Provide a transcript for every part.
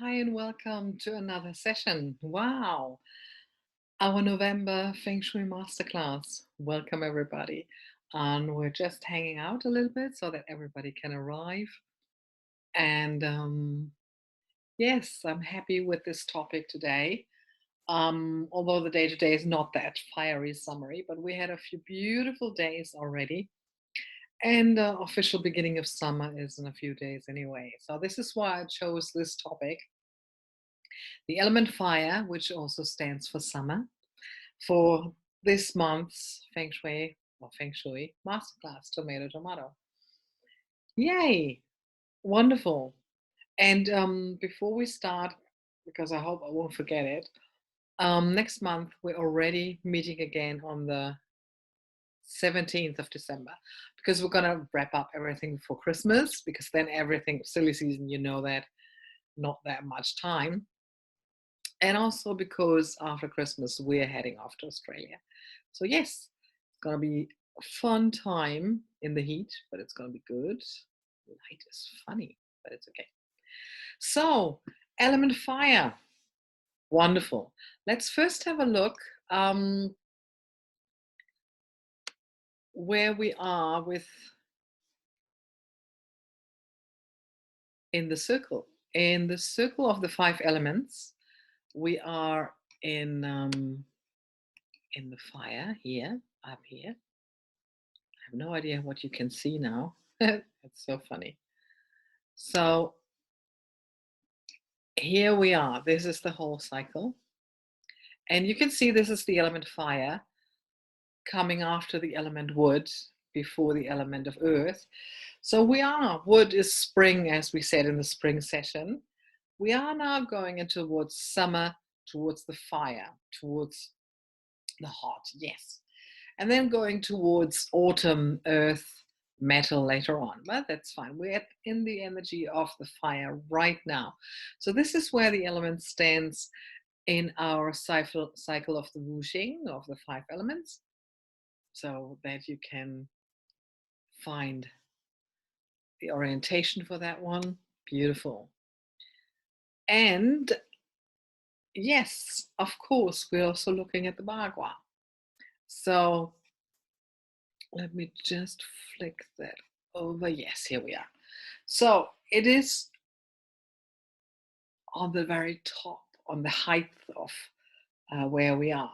Hi and welcome to another session. Wow, our November Feng Shui Masterclass. Welcome, everybody. And we're just hanging out a little bit so that everybody can arrive. And yes, I'm happy with this topic today. Although the day today is not that fiery summery, but we had a few beautiful days already. And official beginning of summer is in a few days anyway. So this is why I chose this topic. The element fire, which also stands for summer, for this month's Feng Shui Masterclass, Tomato Tomato. Yay! Wonderful. And before we start, because I hope I won't forget it, next month we're already meeting again on the 17th of December because we're going to wrap up everything for Christmas because then everything, silly season, you know that, not that much time. And also because after Christmas we're heading off to Australia. So yes, it's gonna be a fun time in the heat, but it's gonna be good. Light is funny, but it's okay. So, element fire, wonderful. Let's first have a look where we are with in the circle. In the circle of the five elements, we are in the fire here, up here. I have no idea what you can see now. It's so funny. So here we are. This is the whole cycle. And you can see this is the element fire coming after the element wood, before the element of earth. So wood is spring, as we said in the spring session. We are now going into towards summer, towards the fire, towards the hot, yes. And then going towards autumn, earth, metal later on. But that's fine. We're in the energy of the fire right now. So this is where the element stands in our cycle of the wuxing of the five elements, so that you can find the orientation for that one. Beautiful. And yes, of course, we're also looking at the Bagua. So let me just flick that over. Yes, here we are. So it is on the very top, on the height of where we are.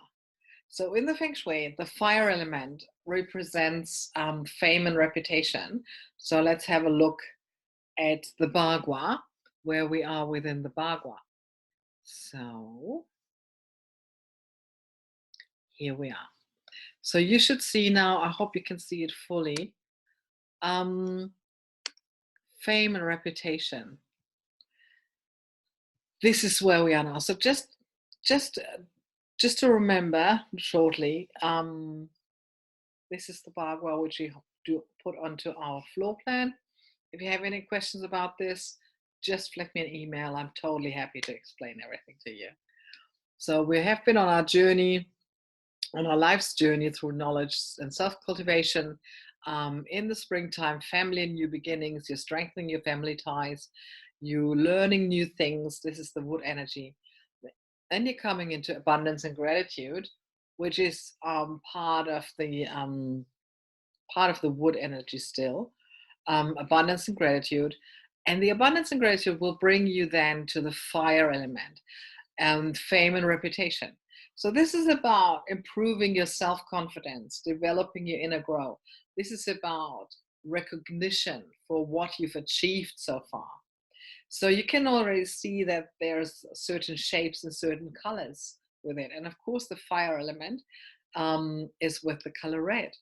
So in the Feng Shui, the fire element represents fame and reputation. So let's have a look at the Bagua, where we are within the Bagua. So here we are. So you should see now, I hope you can see it fully, fame and reputation. This is where we are now. So just, just to remember shortly, this is the Bagua which we do put onto our floor plan. If you have any questions about this, just flick me an email. I'm totally happy to explain everything to you. So we have been on our journey, on our life's journey through knowledge and self-cultivation. In the springtime, family and new beginnings, you're strengthening your family ties, you're learning new things. This is the wood energy. Then you're coming into abundance and gratitude, which is part of the wood energy still. Abundance and gratitude. And the abundance and gratitude will bring you then to the fire element and fame and reputation. So this is about improving your self-confidence, developing your inner growth. This is about recognition for what you've achieved so far. So you can already see that there's certain shapes and certain colors with it. And of course, the fire element is with the color red,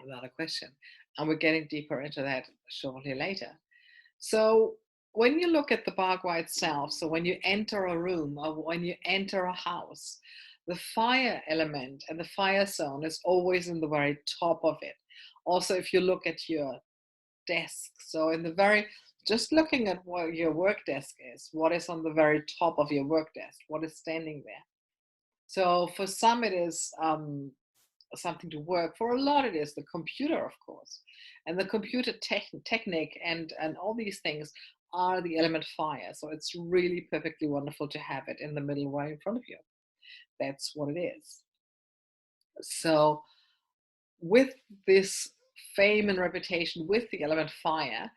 without a question. And we're getting deeper into that shortly later. So when you look at the Bagua itself, so when you enter a room or when you enter a house, the fire element and the fire zone is always in the very top of it. Also, if you look at your desk, so in the very, just looking at what your work desk is, what is on the very top of your work desk, what is standing there. So for some it is something to work. For a lot it is the computer, of course, and the computer technique and all these things are the element fire. So it's really perfectly wonderful to have it in the middle right in front of you. That's what it is. So with this fame and reputation with the element fire,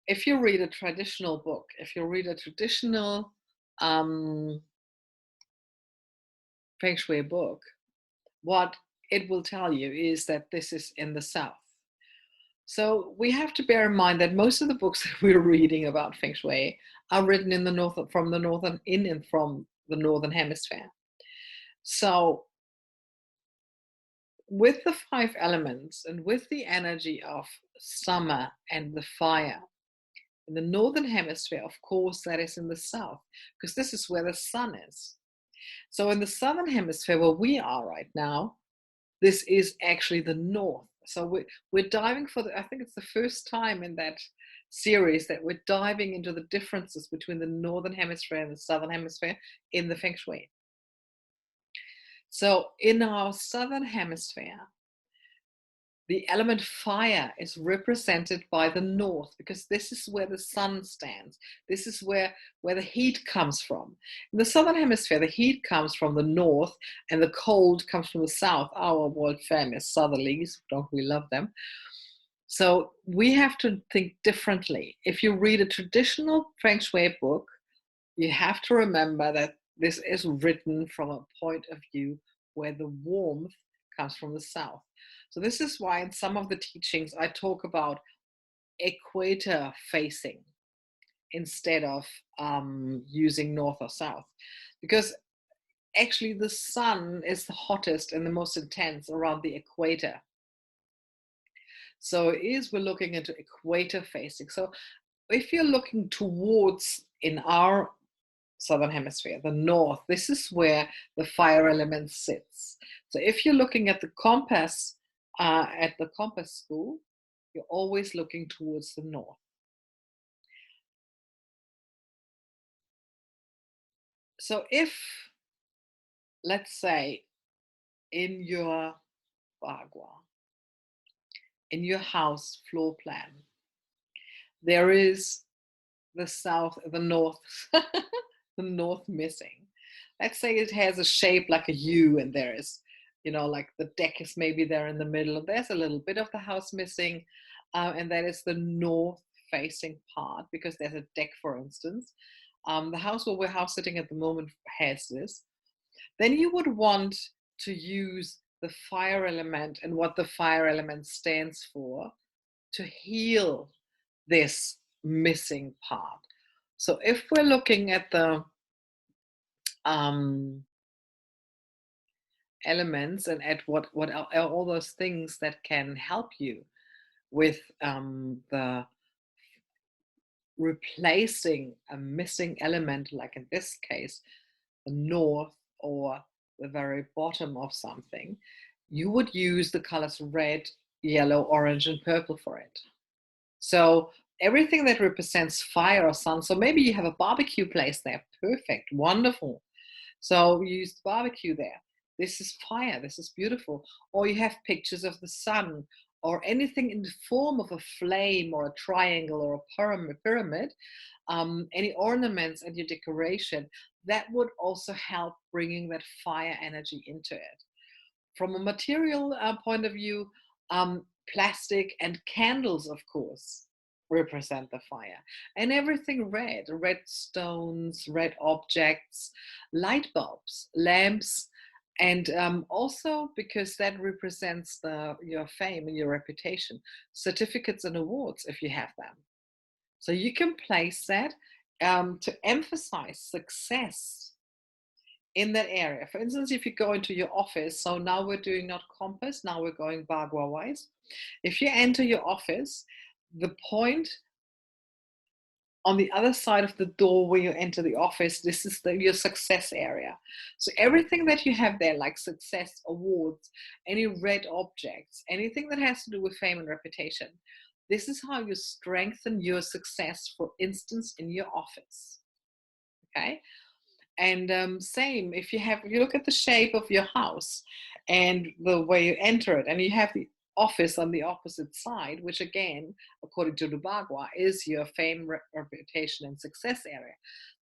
if you read a traditional book, if you read a traditional um, Feng Shui book, what it will tell you is that this is in the south. So we have to bear in mind that most of the books that we're reading about Feng Shui are written in the north, from the northern in and from the northern hemisphere. So with the five elements and with the energy of summer and the fire in the northern hemisphere, of course, that is in the south, because this is where the sun is. So in the southern hemisphere, where we are right now, this is actually the north. So we're diving for the, I think it's the first time in that series that we're diving into the differences between the northern hemisphere and the southern hemisphere in the Feng Shui. So in our southern hemisphere, the element fire is represented by the north, because this is where the sun stands. This is where the heat comes from. In the southern hemisphere, the heat comes from the north and the cold comes from the south, our world famous southerlies. Don't we love them? So we have to think differently. If you read a traditional Feng Shui book, you have to remember that this is written from a point of view where the warmth comes from the south. So this is why in some of the teachings I talk about equator facing instead of using north or south, because actually the sun is the hottest and the most intense around the equator. So we're looking into equator facing. So if you're looking towards, in our southern hemisphere, the north, this is where the fire element sits. So if you're looking at the compass school, you're always looking towards the north. So if, let's say, in your Bagua, in your house floor plan, there is the south, the north, the north missing. Let's say it has a shape like a U, and there is, like the deck is maybe there in the middle, and there's a little bit of the house missing, and that is the north facing part, because there's a deck, for instance. The house where we're house sitting at the moment has this. Then you would want to use the fire element and what the fire element stands for to heal this missing part. So if we're looking at the um, elements and at what are all those things that can help you with the replacing a missing element, like in this case, the north or the very bottom of something, you would use the colors red, yellow, orange, and purple for it. So everything that represents fire or sun. So maybe you have a barbecue place there. Perfect. Wonderful. So you use the barbecue there. This is fire. This is beautiful. Or you have pictures of the sun or anything in the form of a flame or a triangle or a pyramid, any ornaments and your decoration, that would also help bringing that fire energy into it. From a material point of view, plastic and candles, of course, represent the fire. And everything red, red stones, red objects, light bulbs, lamps, and also because that represents your fame and your reputation, certificates and awards if you have them. So you can place that to emphasize success in that area. For instance, if you go into your office, so now we're doing not compass, now we're going Bagua wise. If you enter your office, the point on the other side of the door where you enter the office, this is your success area. So everything that you have there, like success, awards, any red objects, anything that has to do with fame and reputation, this is how you strengthen your success, for instance, in your office. Okay. And same, if you look at the shape of your house and the way you enter it, and you have office on the opposite side, which again, according to the Bagua, is your fame, reputation, and success area.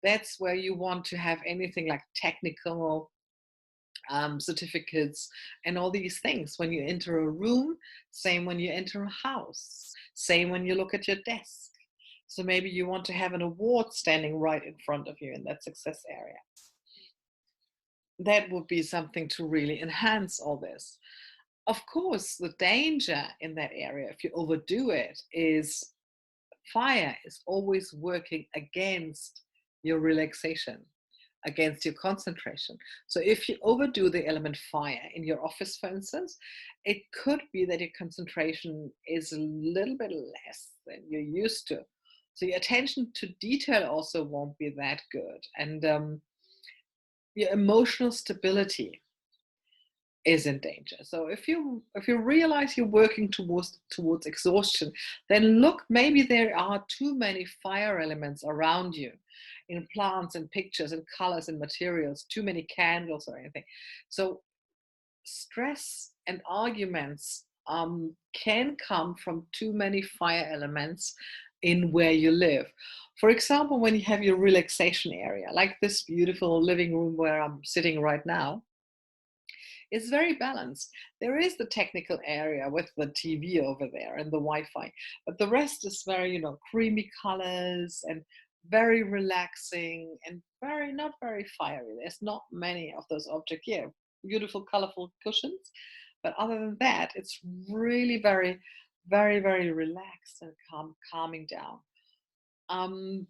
That's where you want to have anything like technical certificates and all these things when you enter a room. Same when you enter a house. Same when you look at your desk. So maybe you want to have an award standing right in front of you in that success area. That would be something to really enhance all this. Of course, the danger in that area, if you overdo it, is fire is always working against your relaxation, against your concentration. So if you overdo the element fire in your office, for instance, it could be that your concentration is a little bit less than you're used to. So your attention to detail also won't be that good. And your emotional stability is in danger. So if you realize you're working towards exhaustion, then look, maybe there are too many fire elements around you in plants and pictures and colors and materials, too many candles or anything. So stress and arguments can come from too many fire elements in where you live. For example, when you have your relaxation area, like this beautiful living room where I'm sitting right now, it's very balanced. There is the technical area with the TV over there and the Wi-Fi, but the rest is very, creamy colors and very relaxing and very not very fiery. There's not many of those objects. Yeah, beautiful, colorful cushions, but other than that, it's really very, very, very relaxed and calming down. Um,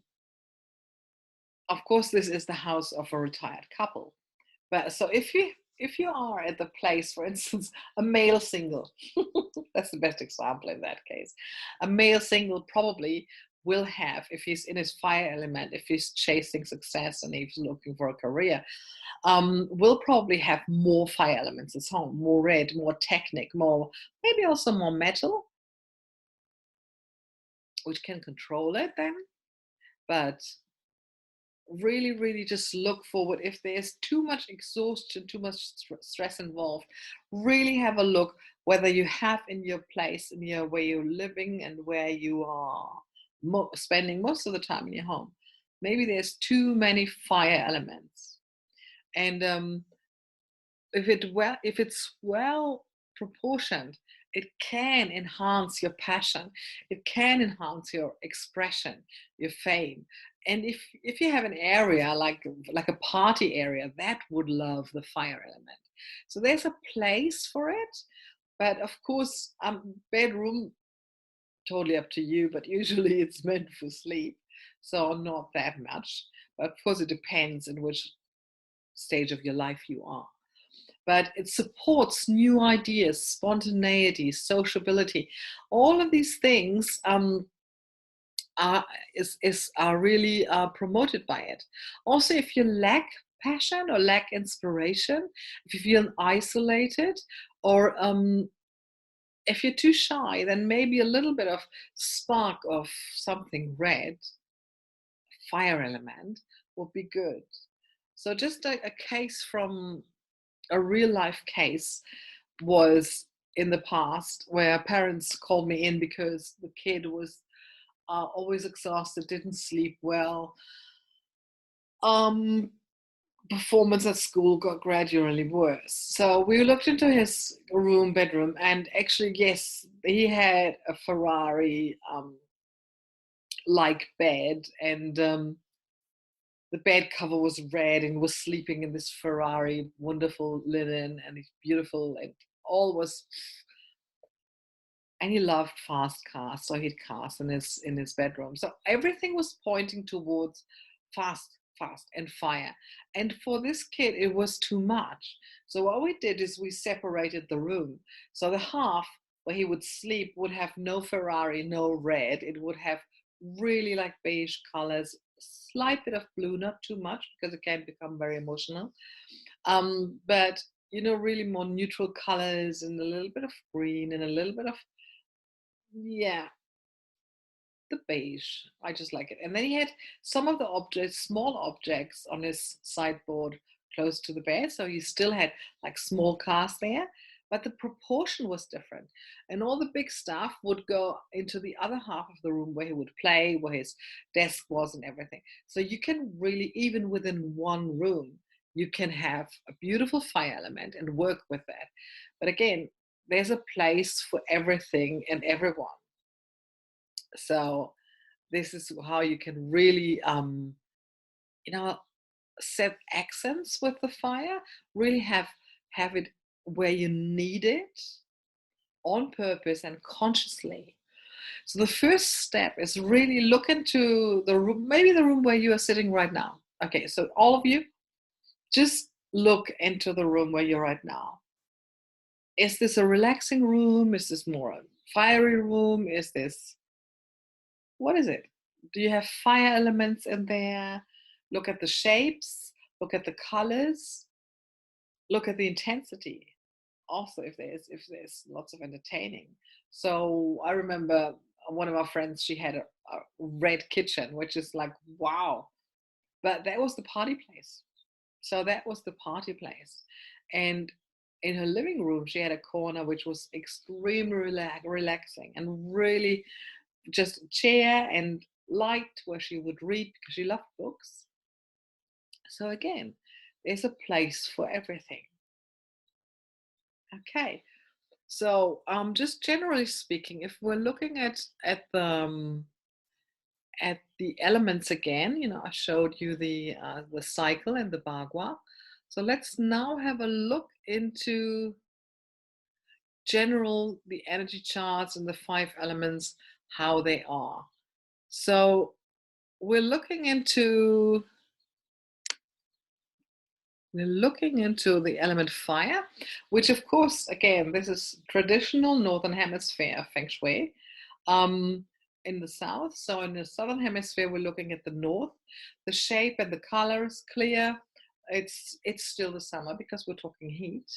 of course, this is the house of a retired couple. But so if you are at the place, for instance, a male single, that's the best example in that case. A male single probably will have, if he's in his fire element, if he's chasing success and he's looking for a career, will probably have more fire elements at home, more red, more technic, more maybe also more metal, which can control it then. But really, really just look forward. If there's too much exhaustion, too much stress involved, really have a look whether you have in your place, in your where you're living and where you are spending most of the time in your home. Maybe there's too many fire elements, and if it's well proportioned, it can enhance your passion, it can enhance your expression, your fame. And if you have an area like a party area, that would love the fire element. So there's a place for it, but of course, bedroom, totally up to you, but usually it's meant for sleep, so not that much. But of course it depends in which stage of your life you are. But it supports new ideas, spontaneity, sociability. All of these things are really promoted by it. Also, if you lack passion or lack inspiration, if you feel isolated, or if you're too shy, then maybe a little bit of spark of something red, fire element, would be good. So just a case from a real life case was in the past where parents called me in because the kid was always exhausted, didn't sleep well. Performance at school got gradually worse. So we looked into his bedroom, and actually, yes, he had a Ferrari like bed, and the bed cover was red, and was sleeping in this Ferrari, wonderful linen, and it's beautiful, and all was. And he loved fast cars, so he'd cars in his bedroom. So everything was pointing towards fast, fast, and fire. And for this kid, it was too much. So what we did is we separated the room. So the half where he would sleep would have no Ferrari, no red. It would have really like beige colors, slight bit of blue, not too much because it can become very emotional. But really more neutral colors and a little bit of green and a little bit of, yeah, the beige. I just like it. And then he had some of the objects, small objects on his sideboard close to the bed. So he still had like small cars there, but the proportion was different. And all the big stuff would go into the other half of the room where he would play, where his desk was and everything. So you can really, even within one room, you can have a beautiful fire element and work with that. But again, there's a place for everything and everyone. So this is how you can really, you know, set accents with the fire, really have it where you need it on purpose and consciously. So the first step is really look into the room, maybe the room where you are sitting right now. Okay, so all of you, just look into the room where you're right now. Is this a relaxing room? Is this more a fiery room? Is this, what is it? Do you have fire elements in there? Look at the shapes, look at the colors, look at the intensity. Also, if there's lots of entertaining. So I remember one of our friends, she had a red kitchen, which is like wow, but that was the party place. So that was the party place. And in her living room she had a corner which was extremely relaxing and really just a chair and light where she would read because she loved books. So again, there's a place for everything. Okay. So, just generally speaking, if we're looking at the elements again, I showed you the cycle and the Bagua. So let's now have a look into general the energy charts and the five elements, how they are. So we're looking into the element fire, which of course, again, this is traditional Northern Hemisphere Feng Shui. Um, in the south, so in the Southern Hemisphere, we're looking at the north. The shape and the color is clear. It's still the summer because we're talking heat.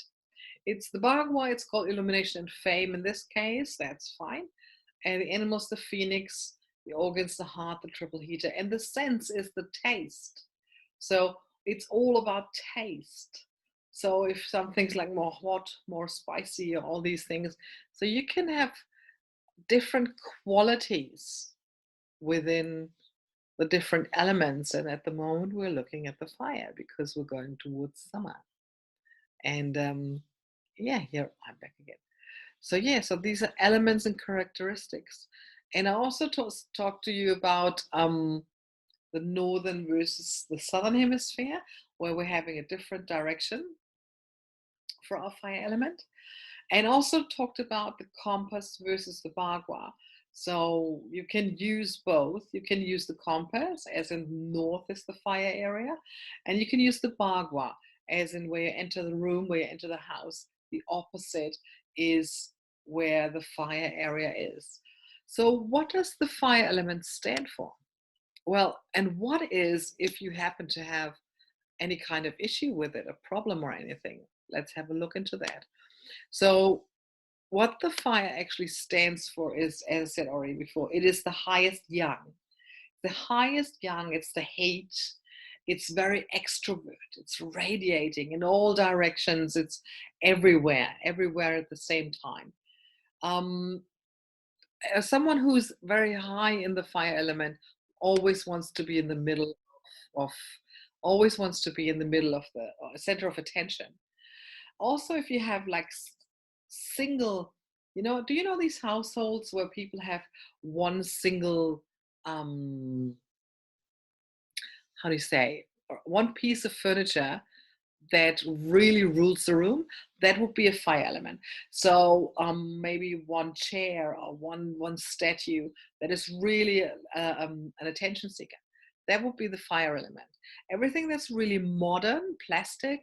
It's the Bagua, it's called illumination and fame in this case, that's fine. And the animals, the phoenix, the organs, the heart, the triple heater, and the sense is the taste. So it's all about taste. So if something's like more hot, more spicy, or all these things, so you can have different qualities within the different elements. And at the moment, we're looking at the fire because we're going towards summer. And yeah, here I'm back again. So yeah, so these are elements and characteristics. And I also talk to you about the northern versus the southern hemisphere, where we're having a different direction for our fire element. And also talked about the compass versus the Bagua. So you can use both. You can use the compass, as in north is the fire area, and you can use the Bagua, as in where you enter the room, where you enter the house. The opposite is where the fire area is. So what does the fire element stand for? Well, and what is, if you happen to have any kind of issue with it, a problem or anything? Let's have a look into that. So what the fire actually stands for is, as I said already before, it is the highest yang. The highest yang, it's the hate. It's very extrovert. It's radiating in all directions. It's everywhere at the same time. Um, as someone who's very high in the fire element always wants to be in the middle of, always wants to be in the middle of the center of attention. Also, if you have like single, do you know these households where people have one single, how do you say, one piece of furniture that really rules the room? That would be a fire element. So maybe one chair or one statue that is really an attention seeker. That would be the fire element. Everything that's really modern, plastic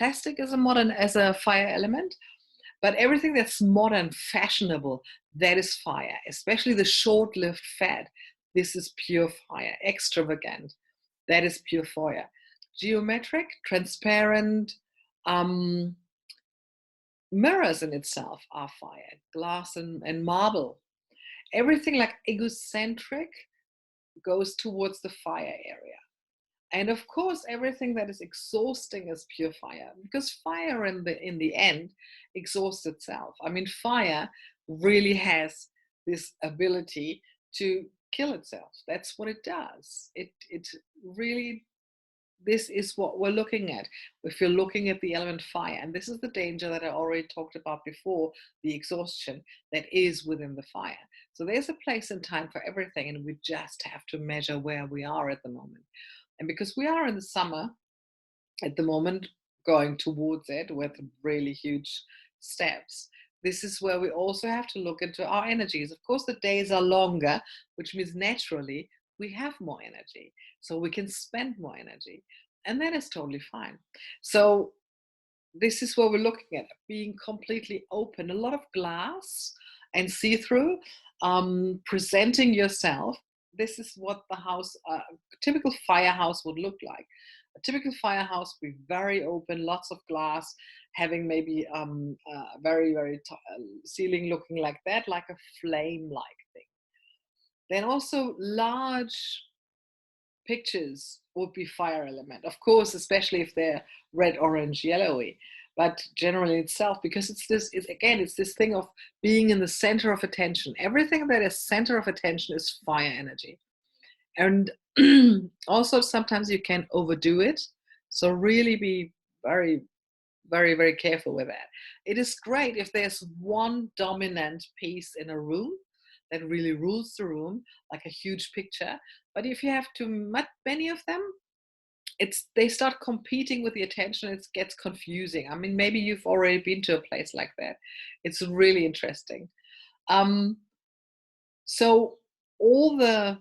is a modern as a fire element. But everything that's modern, fashionable, that is fire, especially the short lived fad. This is pure fire, extravagant. That is pure fire. Geometric, transparent, um, mirrors in itself are fire, glass and marble. Everything like egocentric goes towards the fire area. And of course, everything that is exhausting is pure fire, because fire in the end exhausts itself. I mean, fire really has this ability to kill itself. That's what it does. It really, this is what we're looking at. If you're looking at the element fire, and this is the danger that I already talked about before, the exhaustion that is within the fire. So there's a place and time for everything, and we just have to measure where we are at the moment. And because we are in the summer at the moment, going towards it with really huge steps, this is where we also have to look into our energies. Of course, the days are longer, which means naturally we have more energy. So we can spend more energy. And that is totally fine. So this is what we're looking at, being completely open, a lot of glass and see-through, presenting yourself. This is what the house, a typical firehouse would look like. A typical firehouse would be very open, lots of glass, having maybe very ceiling looking like that, like a flame like thing. Then also large pictures would be fire element, of course, especially if they're red, orange, yellowy, but generally itself, because it's this, it's again, it's this thing of being in the center of attention. Everything that is center of attention is fire energy. And also sometimes you can overdo it, so really be very careful with that. It is great if there's one dominant piece in a room that really rules the room, like a huge picture. But if you have too many of them, it's, they start competing with the attention. It gets confusing. I mean, maybe you've already been to a place like that. It's really interesting. Um, so all the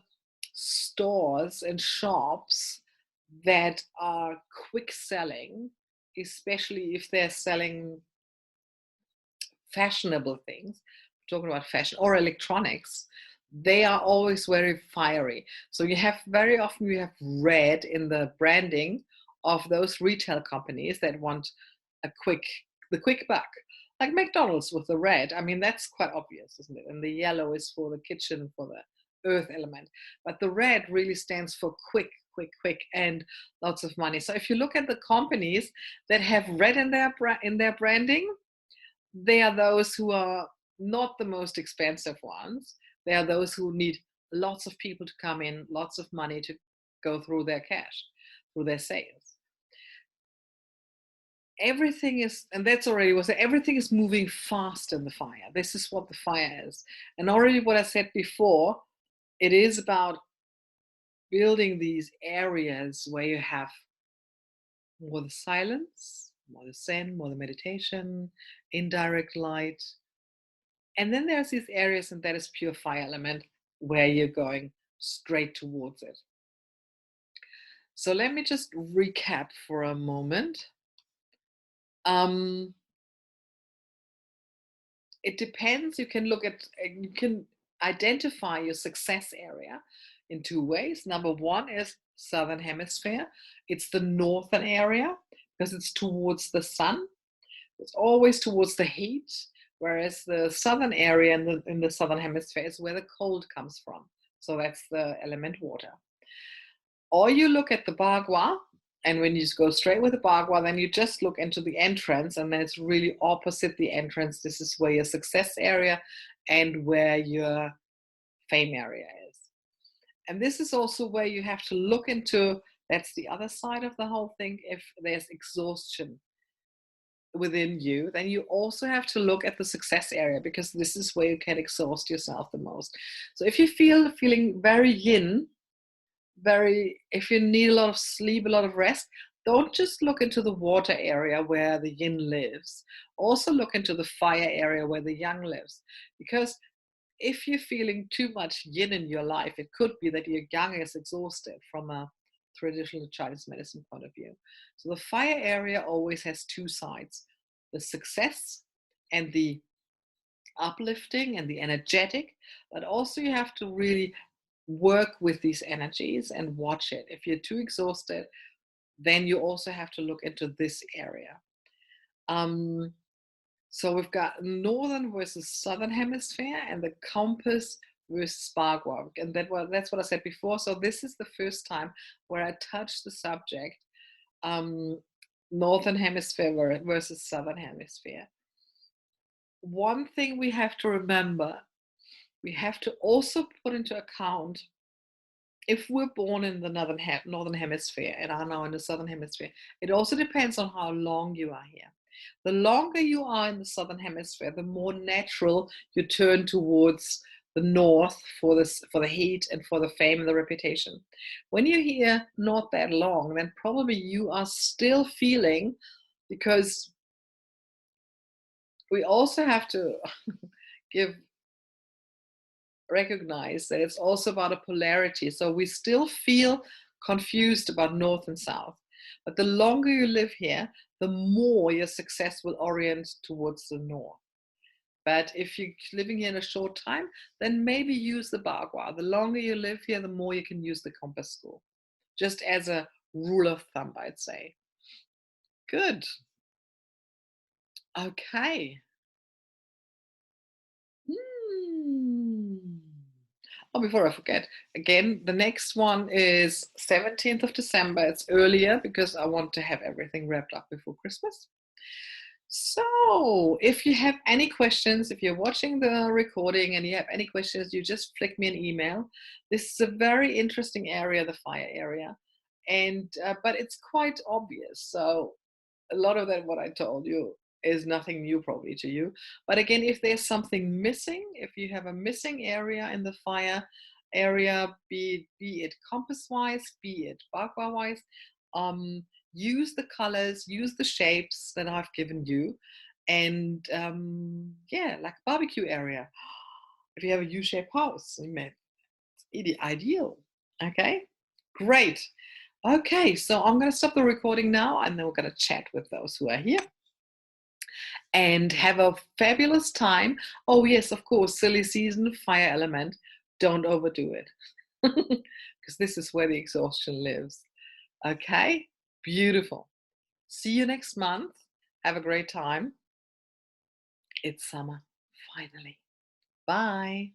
stores and shops that are quick selling, especially if they're selling fashionable things, talking about fashion or electronics, they are always very fiery. So you have, very often you have red in the branding of those retail companies that want a quick, the quick buck, like McDonald's with the red. I mean, that's quite obvious, isn't it? And the yellow is for the kitchen, for the earth element, but the red really stands for quick and lots of money. So if you look at the companies that have red in their branding, they are those who are not the most expensive ones. They are those who need lots of people to come in, lots of money to go through their cash, through their sales. Everything is, and that's already was, everything is moving fast in the fire. This is what the fire is. And already what I said before, it is about building these areas where you have more the silence, more the zen, more the meditation, indirect light. And then there's these areas, and that is pure fire element, where you're going straight towards it. So let me just recap for a moment. Um, it depends. You can look at, you can identify your success area in two ways. Number one is Southern Hemisphere. It's the northern area because it's towards the sun. It's always towards the heat, whereas the southern area in the southern hemisphere is where the cold comes from. So that's the element water. Or you look at the Bagua, and when you just go straight with the Bagua, then you just look into the entrance, and then it's really opposite the entrance. This is where your success area and where your fame area is. And this is also where you have to look into, that's the other side of the whole thing. If there's exhaustion within you, then you also have to look at the success area, because this is where you can exhaust yourself the most. So if you feeling very yin, if you need a lot of sleep, a lot of rest, don't just look into the water area where the yin lives. Also look into the fire area where the yang lives, because if you're feeling too much yin in your life, it could be that your yang is exhausted from a traditional Chinese medicine point of view. So the fire area always has two sides, the success and the uplifting and the energetic, but also you have to really work with these energies and watch it. If you're too exhausted, then you also have to look into this area. So we've got northern versus southern hemisphere, and the compass versus Bagua. And that's what I said before. So this is the first time where I touch the subject, um, Northern Hemisphere versus Southern Hemisphere. One thing we have to remember, we have to also put into account, if we're born in the northern hemisphere and are now in the southern hemisphere, it also depends on how long you are here. The longer you are in the southern hemisphere, the more natural you turn towards the north for this, for the heat and for the fame and the reputation. When you're here not that long, then probably you are still feeling, because we also have to give recognize that it's also about a polarity. So we still feel confused about north and south. But the longer you live here, the more your success will orient towards the north. But if you're living here in a short time, then maybe use the Bagua. The longer you live here, the more you can use the compass school. Just as a rule of thumb, I'd say. Good. Okay. Hmm. Oh, before I forget, again, the next one is 17th of December. It's earlier because I want to have everything wrapped up before Christmas. So, if you have any questions, if you're watching the recording and you have any questions, you just flick me an email. This is a very interesting area, the fire area, and but it's quite obvious. So, a lot of that what I told you is nothing new probably to you. But again, if there's something missing, if you have a missing area in the fire area, be it compass wise, be it Bagua wise, use the colors, use the shapes that I've given you. And yeah, like barbecue area. If you have a U-shaped house, it's ideal. Okay, great. Okay, so I'm going to stop the recording now and then we're going to chat with those who are here and have a fabulous time. Oh, yes, of course, silly season, fire element. Don't overdo it because this is where the exhaustion lives. Okay, beautiful. See you next month. Have a great time. It's summer, finally. Bye.